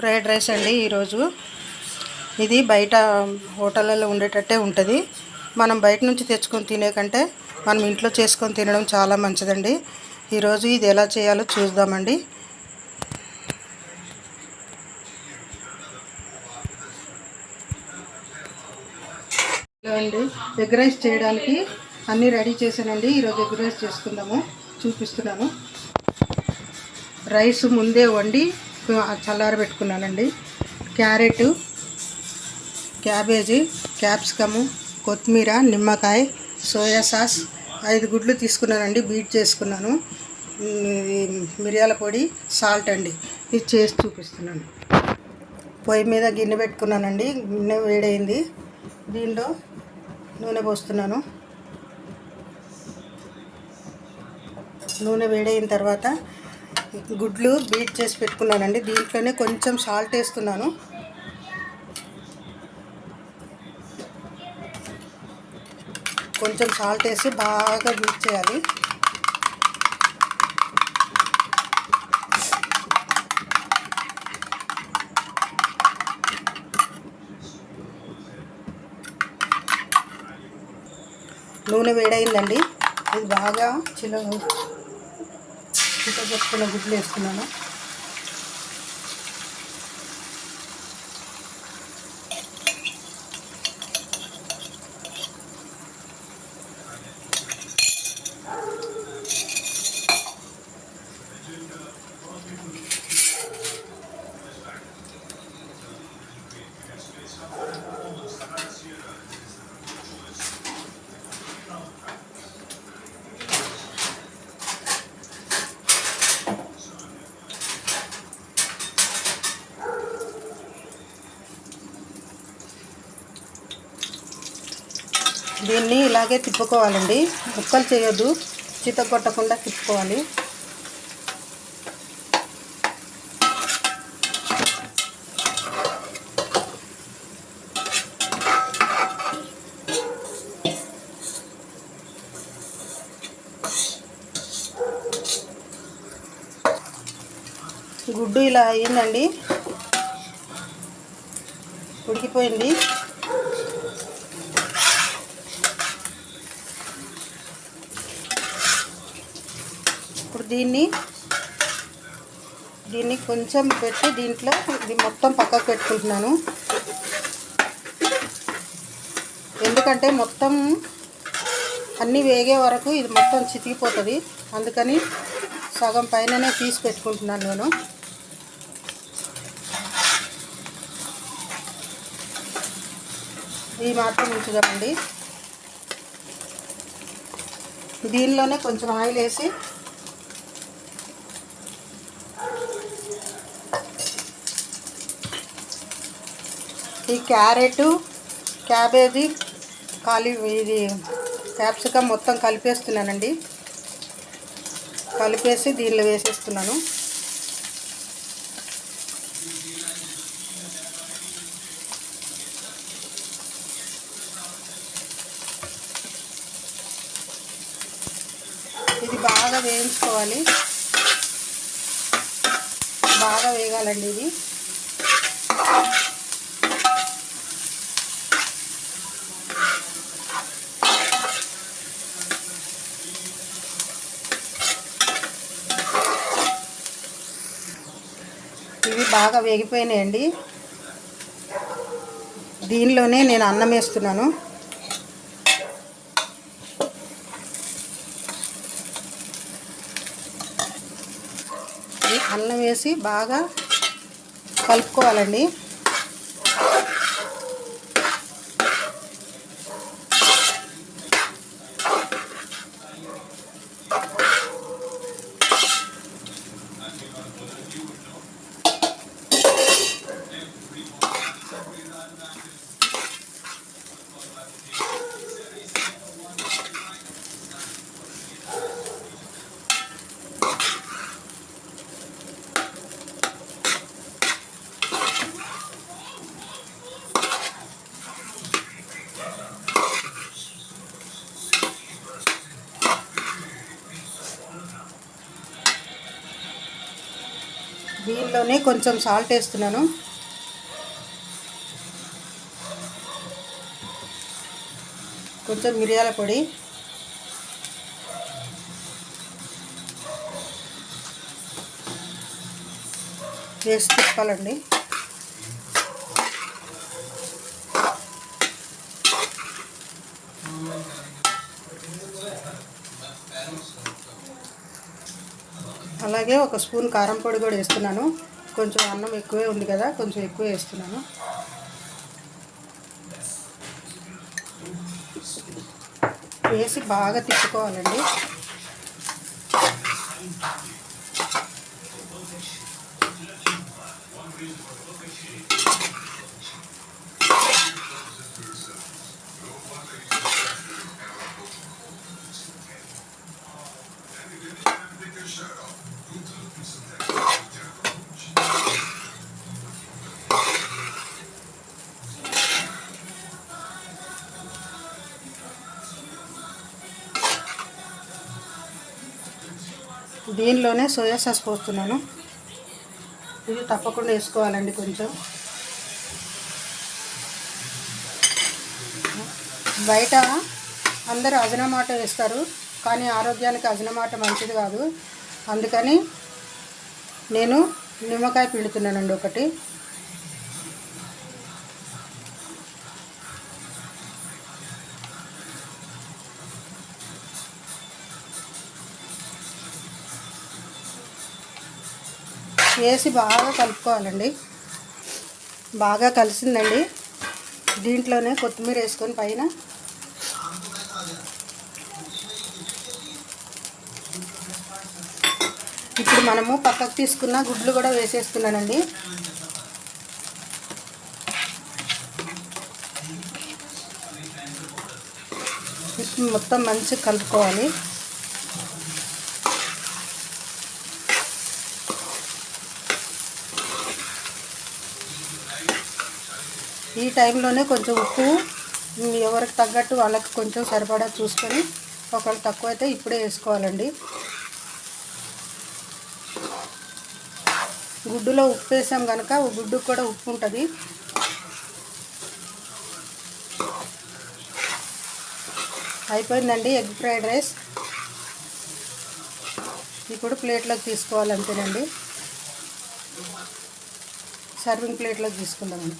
Fried rice అండి ఈరోజు. ఇది బయట హోటళ్ళలో ఉండేటట్టే ఉంటుంది. మనం బయట నుంచి తెచ్చుకొని తినే కంటే మనం ఇంట్లో చేసుకొని తినడం చాలా మంచిదండి. ఈరోజు ఇది ఎలా చేయాలో చూద్దామండి. అండి ఎగ్ రైస్ చేయడానికి అన్నీ రెడీ చేశానండి. ఈరోజు ఎగ్ రైస్ చేసుకుందాము, చూపిస్తున్నాను. రైస్ ముందే వండి చల్లారబెట్టుకున్నానండి. క్యారెట్, క్యాబేజీ, క్యాప్సికము, కొత్తిమీర, నిమ్మకాయ, సోయా సాస్, 5 గుడ్లు తీసుకున్నానండి. బీట్ చేసుకున్నాను. మిరియాల పొడి, సాల్ట్ అండి. ఇది చేసి చూపిస్తున్నాను. పొయ్యి మీద గిన్నె పెట్టుకున్నానండి. గిన్నె వేడైంది. దీనిలో నూనె పోస్తున్నాను. నూనె వేడైన తర్వాత గుడ్లు బీట్ చేసి పెట్టుకున్నానండి. దీంట్లోనే కొంచెం సాల్ట్ వేస్తున్నాను. కొంచెం సాల్ట్ వేసి బాగా బీట్ చేయాలి. నూనె వేడైందండి. ఇది బాగా చిట్టగొట్టుకున్న గుడ్లు వేస్తున్నాను. దీన్ని ఇలాగే తిప్పుకోవాలండి. ముక్కలు చేయొద్దు, చితగొట్టకుండా తిప్పుకోవాలి. గుడ్డు ఇలా అయిందండి, ఉడికిపోయింది. ఇప్పుడు దీన్ని కొంచెం పెట్టి దీంట్లో ఇది మొత్తం పక్కకు పెట్టుకుంటున్నాను. ఎందుకంటే మొత్తం అన్నీ వేగే వరకు ఇది మొత్తం చితికిపోతుంది. అందుకని సగం పైననే తీసి పెట్టుకుంటున్నాను నేను. ఈ మాత్రం ఉంచుదామండి. దీనిలోనే కొంచెం ఆయిల్ వేసి ఈ క్యారెట్, క్యాబేజీ, ఇది క్యాప్సికమ్ మొత్తం కలిపేస్తున్నానండి. కలిపేసి దీనిలో వేసేస్తున్నాను. ఇది బాగా వేయించుకోవాలి, బాగా వేగాలండి. ఇది ఇవి బాగా వేగిపోయినాయండి. దీనిలోనే నేను అన్నం వేస్తున్నాను. అన్నం వేసి బాగా కలుపుకోవాలండి. దీంట్లోనే కొంచెం సాల్ట్ వేస్తున్నాను. కొంచెం మిరియాల పొడి, వేసి తిప్పాలండి. అలాగే ఒక స్పూన్ కారం పొడి కూడా వేస్తున్నాను. కొంచెం అన్నం ఎక్కువే ఉంది కదా, కొంచెం ఎక్కువ వేస్తున్నాను. వేసి బాగా తిప్పుకోవాలండి. దీనిలోనే సోయా సాస్ పోస్తున్నాను. ఇది తప్పకుండా వేసుకోవాలండి. కొంచెం బయట అందరూ అజినోమోటో వేస్తారు, కానీ ఆరోగ్యానికి అజినోమోటో మంచిది కాదు. అందుకని నేను నిమ్మకాయ పిండుతున్నానండి ఒకటి. వేసి బాగా కలుపుకోవాలండి. బాగా కలిసిందండి. దీంట్లోనే కొత్తిమీర వేసుకొని పైన ఇప్పుడు మనము పక్కకు తీసుకున్న గుడ్లు కూడా వేసేస్తున్నానండి. మొత్తం మంచిగా కలుపుకోవాలి. ఈ టైంలోనే కొంచెం ఉప్పు ఎవరికి తగ్గట్టు వాళ్ళకి కొంచెం సరిపడా చూసుకొని, ఒకవేళ తక్కువైతే ఇప్పుడే వేసుకోవాలండి. గుడ్డులో ఉప్పు వేసాం కనుక గుడ్డుకు కూడా ఉప్పు ఉంటుంది. అయిపోయిందండి ఎగ్ ఫ్రైడ్ రైస్. ఇప్పుడు ప్లేట్లోకి తీసుకోవాలంతేనండి. సర్వింగ్ ప్లేట్లోకి తీసుకుందామండి.